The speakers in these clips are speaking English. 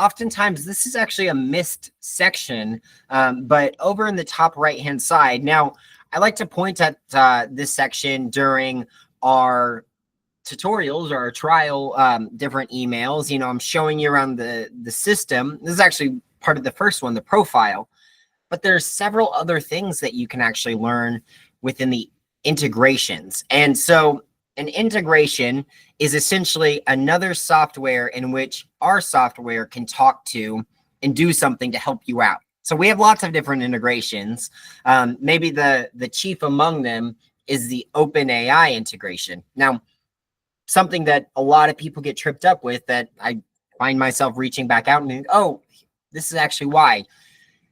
oftentimes this is actually a missed section, but over in the top right-hand side. Now, I like to point at this section during our tutorials or our trial different emails. I'm showing you around the system. This is actually part of the first one, the profile. But there's several other things that you can actually learn within the integrations. And so an integration is essentially another software in which our software can talk to and do something to help you out. So we have lots of different integrations. Maybe the chief among them is the OpenAI integration. Now, something that a lot of people get tripped up with that I find myself reaching back out and think, oh, this is actually why.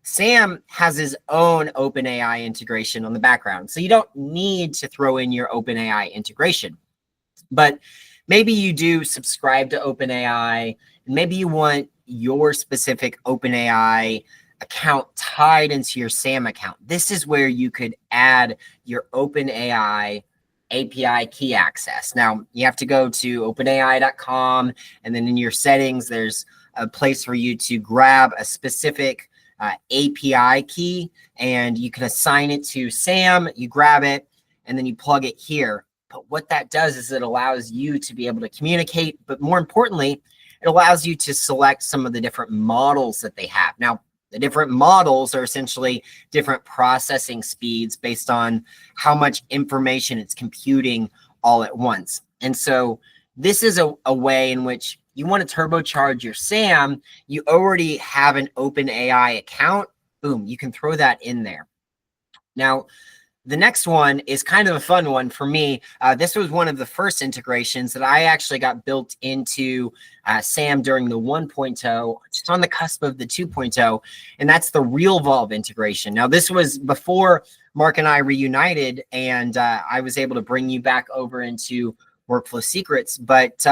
Sam has his own OpenAI integration on the background. So you don't need to throw in your OpenAI integration. But maybe you do subscribe to OpenAI, and maybe you want your specific OpenAI account tied into your SAM account. This is where you could add your OpenAI API key access. Now, you have to go to openai.com, and then in your settings, there's a place for you to grab a specific API key, and you can assign it to Sam. You grab it, and then you plug it here. But what that does is it allows you to be able to communicate, but more importantly, it allows you to select some of the different models that they have. Now, the different models are essentially different processing speeds based on how much information it's computing all at once. And so this is a way in which you want to turbocharge your SAM. You already have an OpenAI account. Boom, you can throw that in there. Now, the next one is kind of a fun one for me. This was one of the first integrations that I actually got built into SAM during the 1.0, just on the cusp of the 2.0, and that's the Realvolve integration. Now, this was before Mark and I reunited, and I was able to bring you back over into Workflow Secrets. But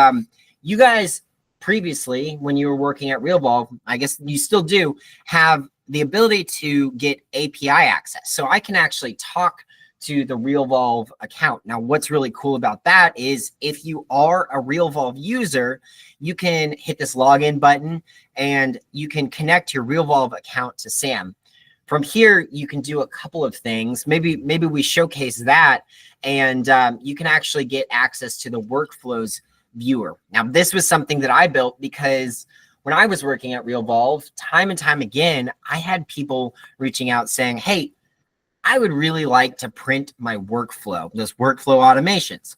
you guys previously, when you were working at Realvolve, I guess you still do have the ability to get API access. So I can actually talk to the Realvolve account. Now, what's really cool about that is if you are a Realvolve user, you can hit this login button and you can connect your Realvolve account to SAM. From here, you can do a couple of things. Maybe we showcase that, and you can actually get access to the workflows viewer. Now, this was something that I built because when I was working at Realvolve, time and time again, I had people reaching out saying, hey, I would really like to print my workflow, those workflow automations.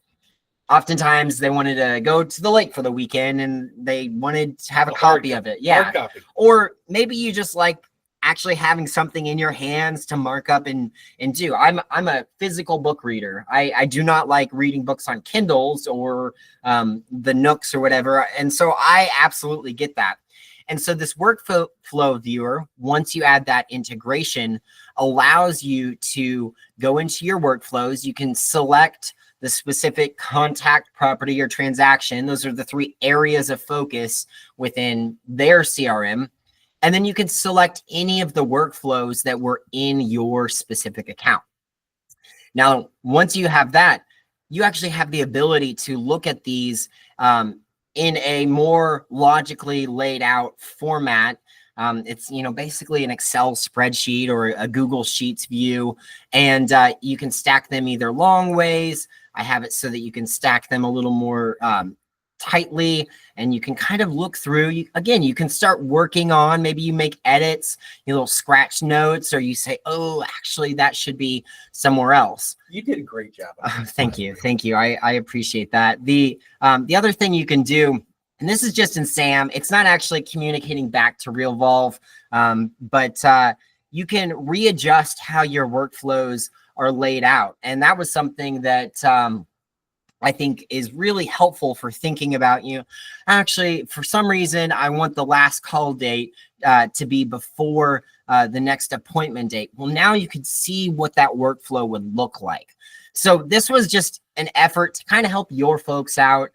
Oftentimes, they wanted to go to the lake for the weekend and they wanted to have a copy of it. Yeah. Or maybe you just like actually having something in your hands to mark up and do. I'm a physical book reader. I do not like reading books on Kindles or the Nooks or whatever. And so I absolutely get that. And so this workflow viewer, once you add that integration, allows you to go into your workflows. You can select the specific contact, property, or transaction. Those are the three areas of focus within their CRM. And then you can select any of the workflows that were in your specific account. Now, once you have that, you actually have the ability to look at these in a more logically laid out format. It's basically an Excel spreadsheet or a Google Sheets view, and you can stack them either long ways. I have it so that you can stack them a little more tightly, and you can kind of look through. You can start working on, maybe you make edits, little scratch notes, or you say, oh, actually that should be somewhere else. You did a great job. Thank you. I appreciate that. The other thing you can do, and this is just in SAM, it's not actually communicating back to Realvolve, but you can readjust how your workflows are laid out. And that was something that I think is really helpful for thinking about, actually, for some reason, I want the last call date to be before the next appointment date. Well, now you can see what that workflow would look like. So this was just an effort to kind of help your folks out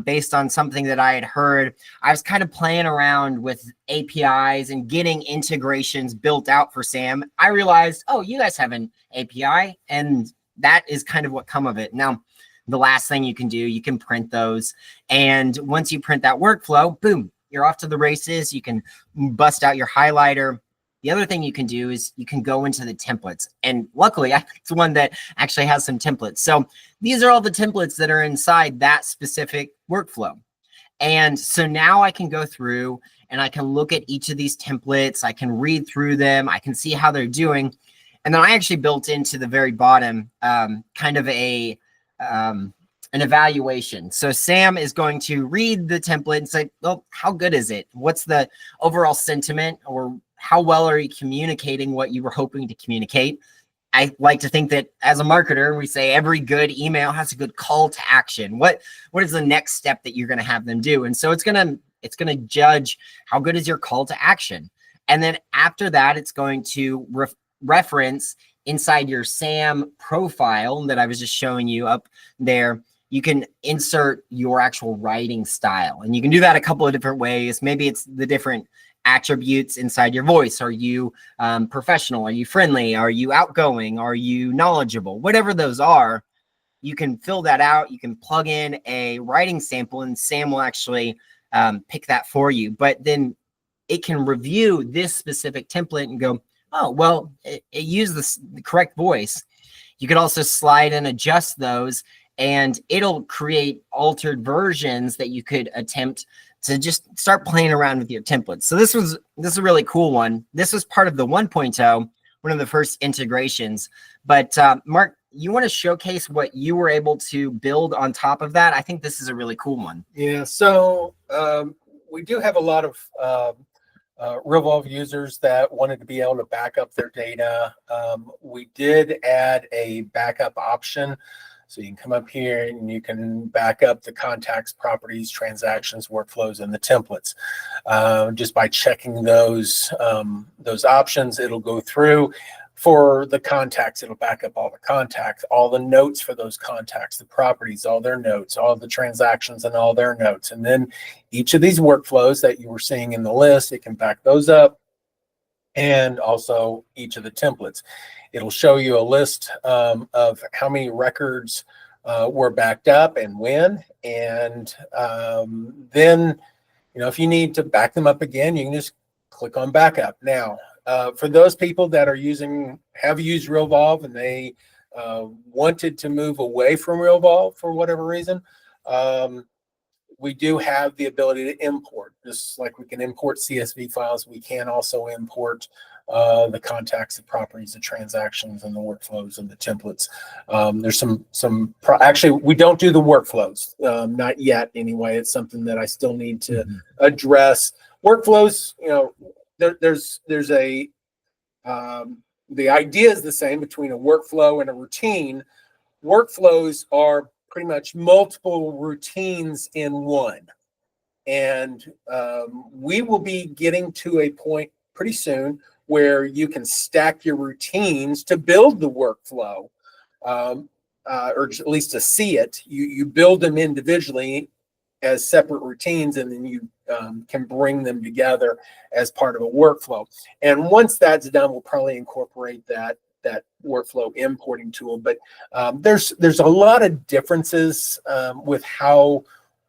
based on something that I had heard. I was kind of playing around with APIs and getting integrations built out for SAM. I realized, oh, you guys have an API, and that is kind of what come of it. Now, the last thing you can do, you can print those. And once you print that workflow, boom, you're off to the races. You can bust out your highlighter. The other thing you can do is you can go into the templates. And luckily, I picked one that actually has some templates. So these are all the templates that are inside that specific workflow. And so now I can go through and I can look at each of these templates. I can read through them. I can see how they're doing. And then I actually built into the very bottom kind of an evaluation. So Sam is going to read the template and say, well, how good is it? What's the overall sentiment, or how well are you communicating what you were hoping to communicate? I like to think that as a marketer, we say every good email has a good call to action. What is the next step that you're going to have them do? And so it's going to judge how good is your call to action. And then after that, it's going to reference inside your SAM profile that I was just showing you up there. You can insert your actual writing style, and you can do that a couple of different ways. Maybe it's the different attributes inside your voice. Are you professional? Are you friendly? Are you outgoing? Are you knowledgeable? Whatever those are, you can fill that out. You can plug in a writing sample, and Sam will actually pick that for you. But then it can review this specific template and go, oh, well, it used the correct voice. You could also slide and adjust those, and it'll create altered versions that you could attempt to just start playing around with your templates. So this is a really cool one. This was part of the 1.0, one of the first integrations. But Mark, you want to showcase what you were able to build on top of that? I think this is a really cool one. Yeah, so we do have a lot of Realvolve users that wanted to be able to back up their data. We did add a backup option. So you can come up here and you can back up the contacts, properties, transactions, workflows, and the templates. Just by checking those options, it'll go through. For the contacts, it'll back up all the contacts, all the notes for those contacts, the properties, all their notes, all the transactions and all their notes. And then each of these workflows that you were seeing in the list, it can back those up, and also each of the templates. It'll show you a list of how many records were backed up and when. And then, if you need to back them up again, you can just click on backup. Now, for those people that have used Realvolve and they wanted to move away from Realvolve for whatever reason, we do have the ability to import. Just like we can import CSV files, we can also import the contacts, the properties, the transactions, and the workflows and the templates. There's actually, we don't do the workflows, not yet anyway. It's something that I still need to address. Workflows, there's a the idea is the same between a workflow and a routine. Workflows are pretty much multiple routines in one. And we will be getting to a point pretty soon where you can stack your routines to build the workflow, or at least to see it. You build them individually as separate routines, and then you can bring them together as part of a workflow. And once that's done, we'll probably incorporate that workflow importing tool. But there's a lot of differences with how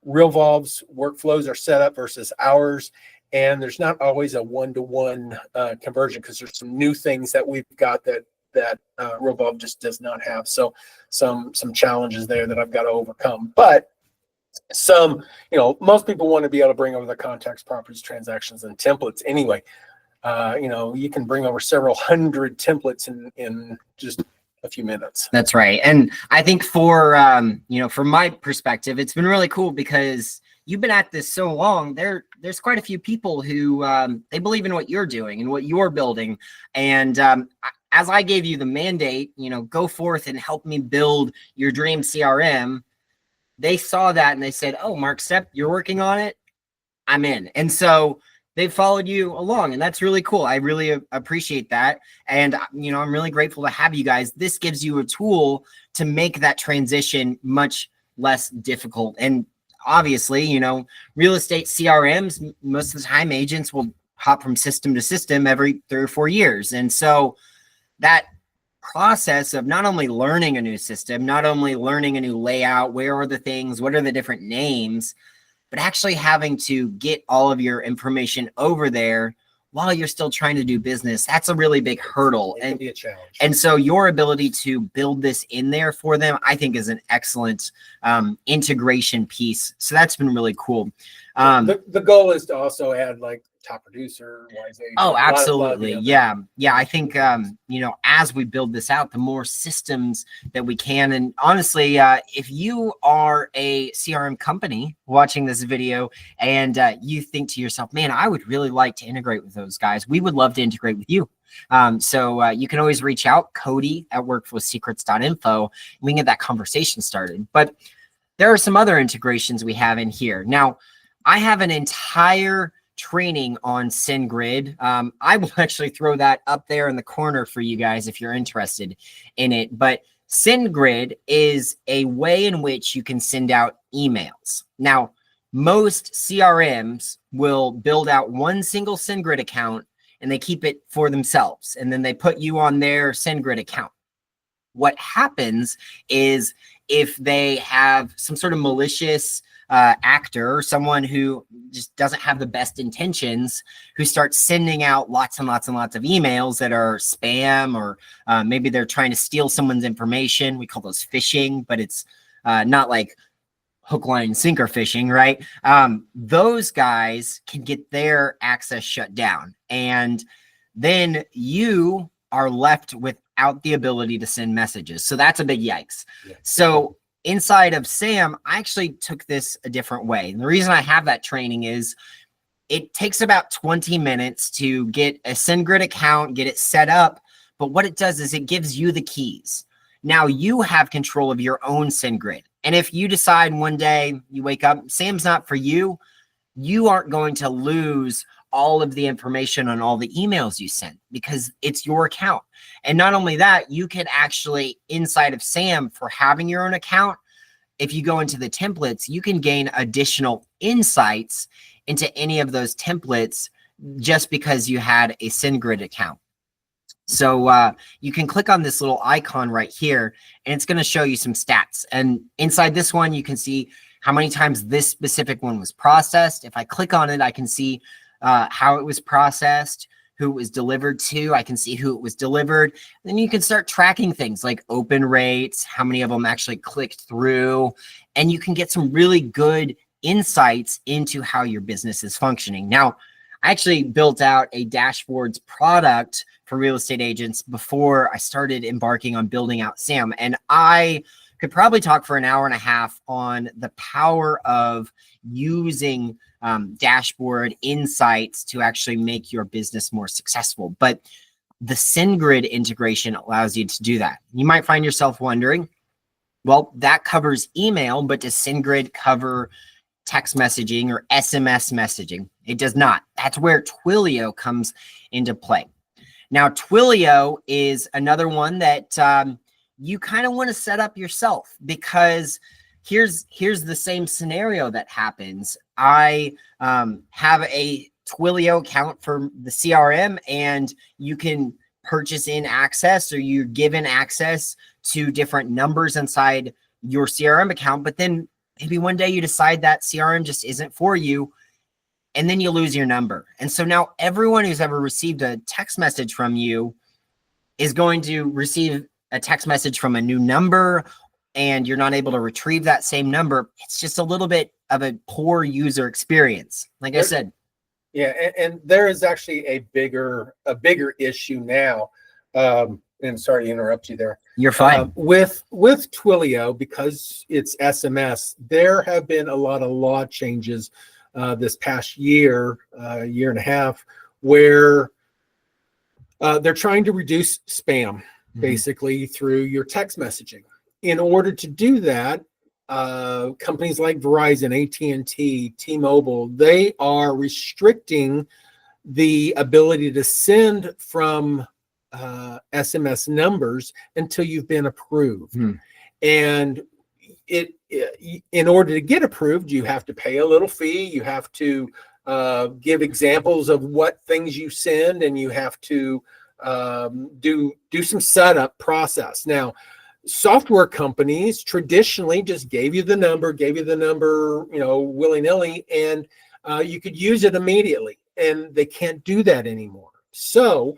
Realvolve's workflows are set up versus ours. And there's not always a one-to-one conversion, because there's some new things that we've got that Realvolve just does not have. So some challenges there that I've got to overcome. But most people want to be able to bring over the contacts, properties, transactions, and templates anyway. You can bring over several hundred templates in just a few minutes. That's right. And I think from my perspective, it's been really cool because you've been at this so long. There's quite a few people who they believe in what you're doing and what you're building. And as I gave you the mandate, go forth and help me build your dream CRM, they saw that and they said, oh, Mark Stepp, you're working on it, I'm in. And so they followed you along, and that's really cool. I really appreciate that. And, I'm really grateful to have you guys. This gives you a tool to make that transition much less difficult. And obviously, real estate CRMs, most of the time agents will hop from system to system every 3 or 4 years. And so that process of not only learning a new system, not only learning a new layout, where are the things, what are the different names, but but actually having to get all of your information over there while you're still trying to do business, that's a really big hurdle. It can be a challenge. And so your ability to build this in there for them, I think, is an excellent integration piece. So that's been really cool. The goal is to also add like top producer, wise agent. Oh, absolutely. Yeah. I think, you know, as we build this out, the more systems that we can. And honestly, if you are a CRM company watching this video and you think to yourself, man, I would really like to integrate with those guys, we would love to integrate with you. So you can always reach out, Cody at workflowsecrets.info. We can get that conversation started. But there are some other integrations we have in here. Now, I have an entire training on SendGrid. I will actually throw that up there in the corner for you guys if you're interested in it. But SendGrid is a way in which you can send out emails. Now, most CRMs will build out one single SendGrid account and they keep it for themselves. And then they put you on their SendGrid account. What happens is if they have some sort of malicious actor or someone who just doesn't have the best intentions, who starts sending out lots and lots and lots of emails that are spam, or maybe they're trying to steal someone's information. We call those phishing, but it's not like hook, line, sinker phishing, right? Those guys can get their access shut down. And then you are left without the ability to send messages. So that's a big yikes. Yeah. So inside of SAM, I actually took this a different way. And the reason I have that training is it takes about 20 minutes to get a SendGrid account, get it set up. But what it does is it gives you the keys. Now you have control of your own SendGrid. And if you decide one day you wake up, SAM's not for you, you aren't going to lose all of the information on all the emails you sent because it's your account. And not only that, you can actually, inside of SAM, for having your own account, if you go into the templates, you can gain additional insights into any of those templates just because you had a SendGrid account. So you can click on this little icon right here, and it's going to show you some stats. And inside this one, you can see how many times this specific one was processed. If I click on it, I can see how it was processed, who it was delivered to. I can see who it was delivered. Then you can start tracking things like open rates, how many of them actually clicked through, and you can get some really good insights into how your business is functioning. Now, I actually built out a dashboards product for real estate agents before I started embarking on building out SAM. And I could probably talk for an hour and a half on the power of using dashboard insights to actually make your business more successful. But the SendGrid integration allows you to do that. You might find yourself wondering, well, that covers email, but does SendGrid cover text messaging or SMS messaging? It does not. That's where Twilio comes into play. Now, Twilio is another one that you kind of want to set up yourself, because here's the same scenario that happens. I have a Twilio account for the CRM, and you can purchase in access, or you're given access to different numbers inside your CRM account. But then maybe one day you decide that CRM just isn't for you, and then you lose your number. And so now everyone who's ever received a text message from you is going to receive a text message from a new number, and you're not able to retrieve that same number. It's just a little bit of a poor user experience. Like I said. Yeah, and there is actually a bigger issue now. And sorry to interrupt you there. You're fine. With Twilio, because it's SMS, there have been a lot of law changes this past year and a half, where they're trying to reduce spam, basically through your text messaging. In order to do that, companies like Verizon, AT&T, T-Mobile, they are restricting the ability to send from SMS numbers until you've been approved. And in order to get approved, you have to pay a little fee. You have to give examples of what things you send, and you have to do some setup process. Now, software companies traditionally just gave you the number, willy-nilly, and you could use it immediately, and they can't do that anymore. So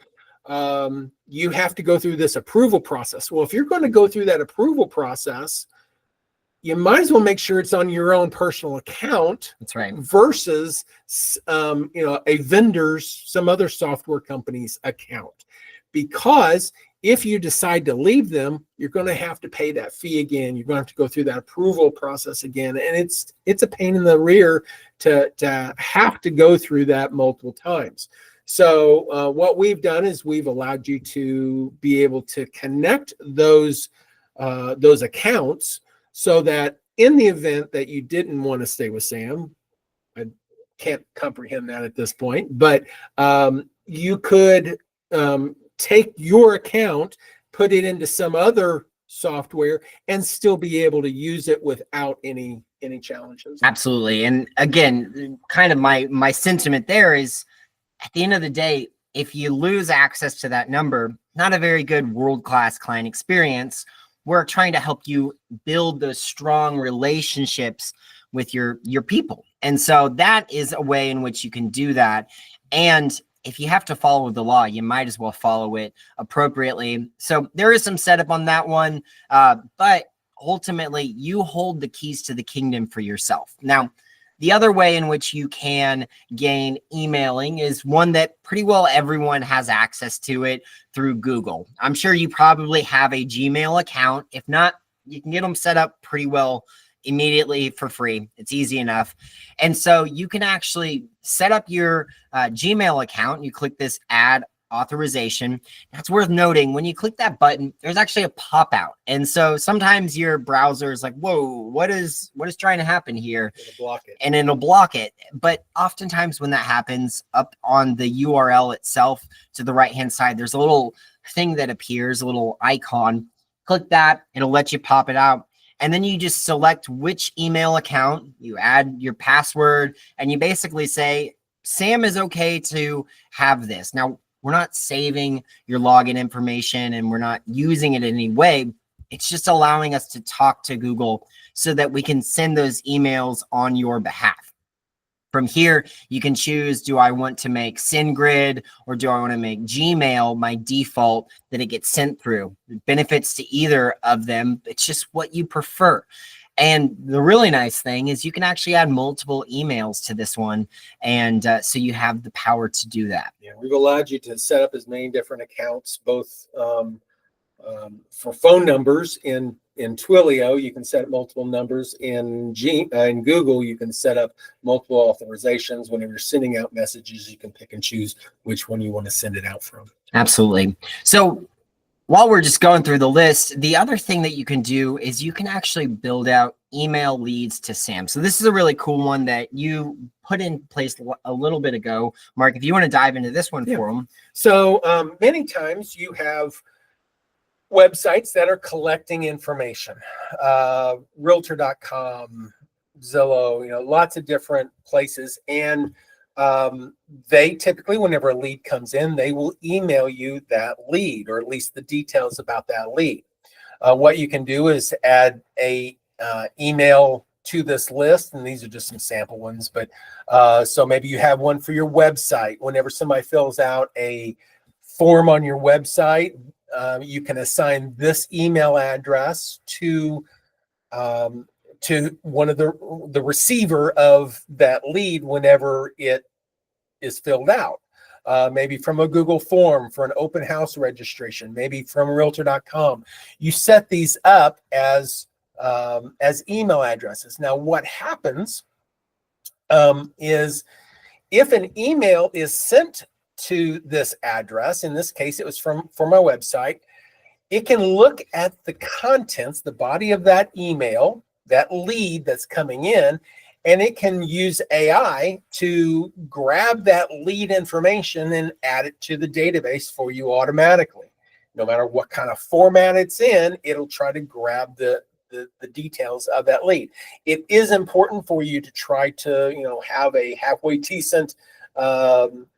you have to go through this approval process. Well, if you're going to go through that approval process, you might as well make sure it's on your own personal account. That's right. Versus, a vendor's, some other software company's account. Because if you decide to leave them, you're going to have to pay that fee again. You're going to have to go through that approval process again. And it's a pain in the rear to have to go through that multiple times. So what we've done is we've allowed you to be able to connect those accounts, so that in the event that you didn't want to stay with Sam, I can't comprehend that at this point, but you could take your account, put it into some other software, and still be able to use it without any challenges. Absolutely. And again, kind of my sentiment there is, at the end of the day, if you lose access to that number, not a very good world-class client experience. We're trying to help you build those strong relationships with your people. And so that is a way in which you can do that. And if you have to follow the law, you might as well follow it appropriately. So there is some setup on that one, but ultimately you hold the keys to the kingdom for yourself. Now, the other way in which you can gain emailing is one that pretty well everyone has access to it through Google. I'm sure you probably have a Gmail account. If not, you can get them set up pretty well immediately for free. It's easy enough. And so you can actually set up your Gmail account. You click this add authorization. That's worth noting. When you click that button, there's actually a pop out. And so sometimes your browser is like, whoa, what is trying to happen here? It'll block it. And it'll block it. But oftentimes when that happens, up on the URL itself to the right-hand side, there's a little thing that appears, a little icon. Click that, it'll let you pop it out. And then you just select which email account, you add your password, and you basically say, Sam is okay to have this. Now, we're not saving your login information and we're not using it in any way. It's just allowing us to talk to Google so that we can send those emails on your behalf. From here, you can choose, do I want to make SendGrid or do I want to make Gmail my default that it gets sent through? Benefits to either of them. It's just what you prefer. And the really nice thing is you can actually add multiple emails to this one. And so you have the power to do that. Yeah, we've allowed you to set up as many different accounts, both for phone numbers in Twilio. You can set up multiple numbers in Google. You can set up multiple authorizations. Whenever you're sending out messages, you can pick and choose which one you want to send it out from. Absolutely. So while we're just going through the list, the other thing that you can do is you can actually build out email leads to Sam. So this is a really cool one that you put in place a little bit ago. Mark, if you want to dive into this one for them. So many times you have websites that are collecting information, realtor.com, Zillow, lots of different places. And they typically, whenever a lead comes in, they will email you that lead, or at least the details about that lead. What you can do is add a email to this list, and these are just some sample ones, but so maybe you have one for your website. Whenever somebody fills out a form on your website, you can assign this email address to one of the receiver of that lead whenever it is filled out. Maybe from a Google form for an open house registration, maybe from realtor.com. You set these up as email addresses. Now, what happens is if an email is sent to this address, in this case, it was from my website, it can look at the contents, the body of that email, that lead that's coming in, and it can use AI to grab that lead information and add it to the database for you automatically. No matter what kind of format it's in, it'll try to grab the details of that lead. It is important for you to try to, have a halfway decent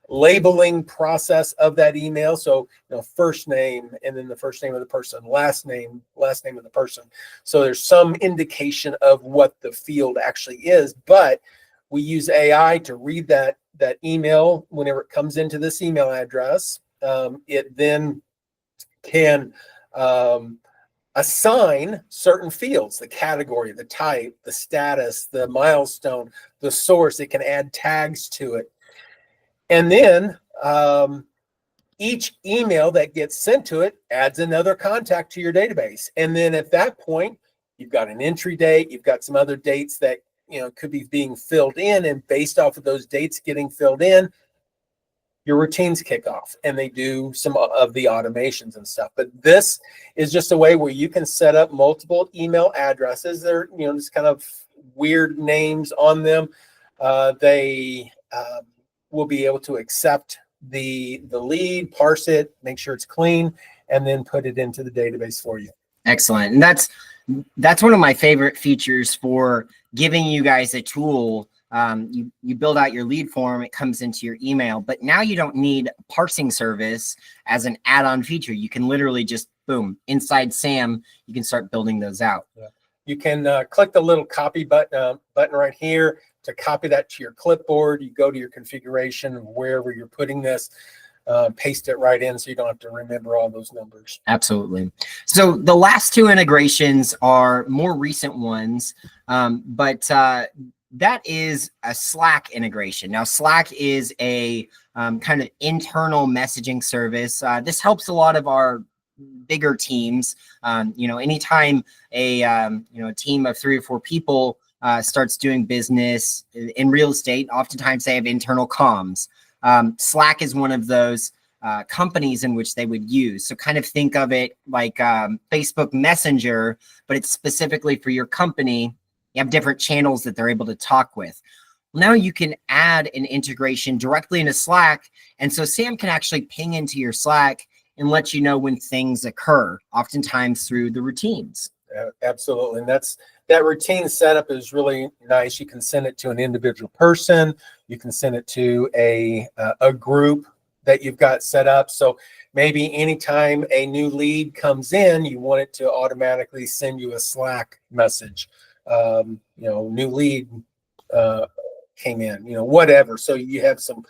labeling process of that email. So, first name and then the first name of the person, last name of the person. So there's some indication of what the field actually is, but we use AI to read that email whenever it comes into this email address. It then can assign certain fields, the category, the type, the status, the milestone, the source. It can add tags to it. And then each email that gets sent to it adds another contact to your database. And then at that point, you've got an entry date, you've got some other dates that could be being filled in, and based off of those dates getting filled in, your routines kick off and they do some of the automations and stuff. But this is just a way where you can set up multiple email addresses. They're just kind of weird names on them. They will be able to accept the lead, parse it, make sure it's clean, and then put it into the database for you. Excellent. And that's one of my favorite features for giving you guys a tool. You build out your lead form, it comes into your email, but now you don't need a parsing service as an add-on feature. You can literally just, boom, inside SAM, you can start building those out. Yeah. You can click the little copy button right here to copy that to your clipboard. You go to your configuration of wherever you're putting this, paste it right in so you don't have to remember all those numbers. Absolutely. So the last two integrations are more recent ones, but that is a Slack integration. Now, Slack is a kind of internal messaging service. This helps a lot of our bigger teams. Anytime a team of 3 or 4 people starts doing business in real estate, oftentimes they have internal comms. Slack is one of those companies in which they would use. So kind of think of it like Facebook Messenger, but it's specifically for your company. You have different channels that they're able to talk with. Well, now you can add an integration directly into Slack. And so Sam can actually ping into your Slack and let you know when things occur, oftentimes through the routines. Absolutely. And that routine setup is really nice. You can send it to an individual person. You can send it to a group that you've got set up. So maybe anytime a new lead comes in, you want it to automatically send you a Slack message. New lead came in, whatever. So you have some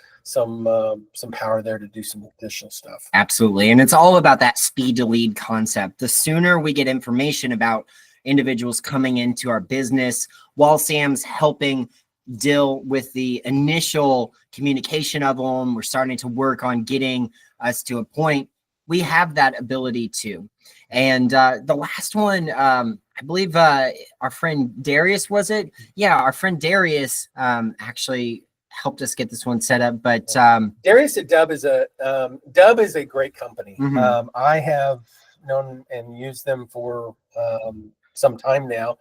power there to do some additional stuff. Absolutely. And it's all about that speed to lead concept. The sooner we get information about individuals coming into our business, while Sam's helping deal with the initial communication of them, we're starting to work on getting us to a point, we have that ability to. And the last one, I believe our friend Darius, was it? Yeah, our friend Darius actually helped us get this one set up. But Darius at Dub is a great company. Mm-hmm. I have known and used them for some time now,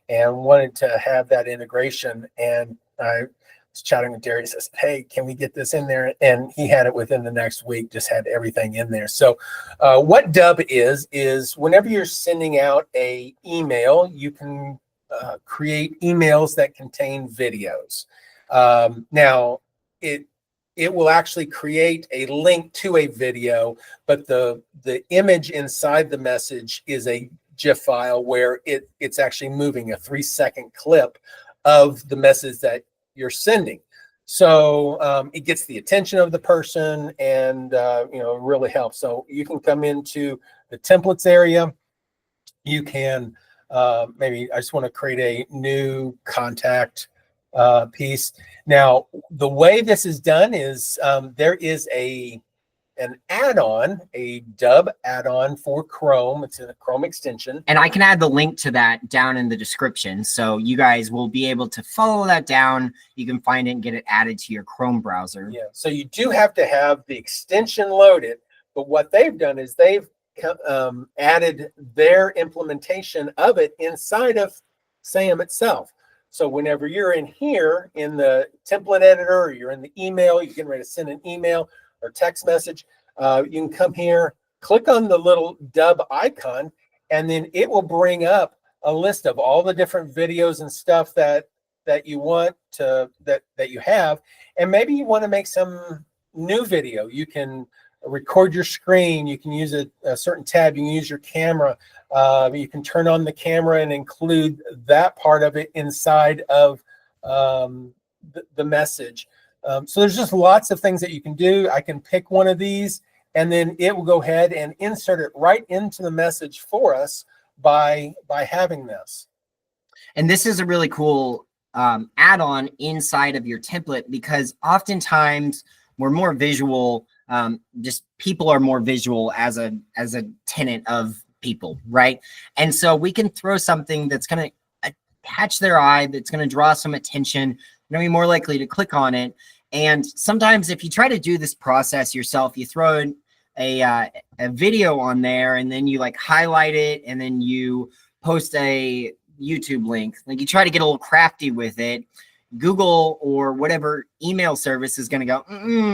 and wanted to have that integration. And I was chatting with Darius. I said, "Hey, can we get this in there?" And he had it within the next week. Just had everything in there. So, what Dub is whenever you're sending out a email, you can create emails that contain videos. Now, it will actually create a link to a video, but the image inside the message is a GIF file where it's actually moving a 3-second clip of the message that you're sending. So it gets the attention of the person, and it really helps. So you can come into the templates area. You can maybe I just want to create a new contact piece. Now, the way this is done is there is an add-on, a Dub add-on for Chrome. It's in a Chrome extension. And I can add the link to that down in the description. So you guys will be able to follow that down. You can find it and get it added to your Chrome browser. Yeah, so you do have to have the extension loaded, but what they've done is they've added their implementation of it inside of SAM itself. So whenever you're in here in the template editor, or you're in the email, you're getting ready to send an email or text message, you can come here, click on the little Dub icon, and then it will bring up a list of all the different videos and stuff that that you want to that you have, and maybe you want to make some new video. You can record your screen. You can use a certain tab. You can use your camera. You can turn on the camera and include that part of it inside of the message. So there's just lots of things that you can do. I can pick one of these, and then it will go ahead and insert it right into the message for us by having this. And this is a really cool add-on inside of your template, because oftentimes we're more visual. Just people are more visual as a tenant of people, right? And so we can throw something that's going to catch their eye, that's going to draw some attention. You're going to be more likely to click on it. And sometimes if you try to do this process yourself, you throw in a video on there, and then you like highlight it, and then you post a YouTube link. Like, you try to get a little crafty with it. Google or whatever email service is going to go,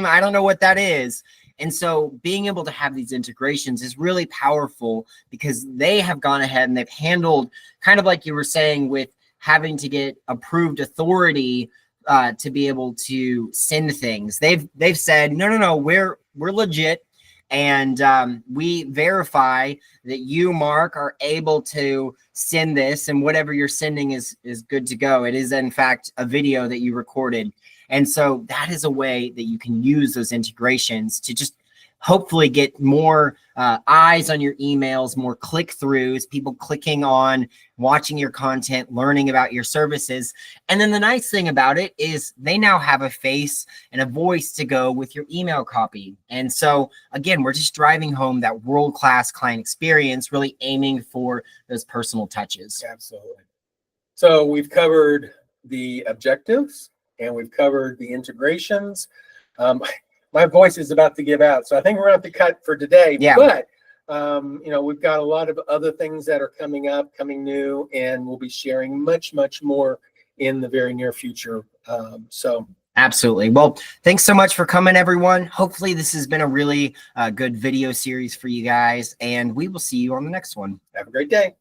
I don't know what that is. And so being able to have these integrations is really powerful, because they have gone ahead and they've handled, kind of like you were saying, with having to get approved authority to be able to send things. They've said, no, we're legit. And we verify that you, Mark, are able to send this, and whatever you're sending is good to go. It is, in fact, a video that you recorded. And so that is a way that you can use those integrations to just hopefully get more eyes on your emails, more click-throughs, people clicking on, watching your content, learning about your services. And then the nice thing about it is they now have a face and a voice to go with your email copy. And so, again, we're just driving home that world-class client experience, really aiming for those personal touches. Absolutely. So we've covered the objectives, and we've covered the integrations. My voice is about to give out, so I think we're going to have to cut for today. Yeah. But we've got a lot of other things that are coming up, coming new, and we'll be sharing much more in the very near future. So absolutely. Well, thanks so much for coming, everyone. Hopefully this has been a really good video series for you guys, and we will see you on the next one. have a great day.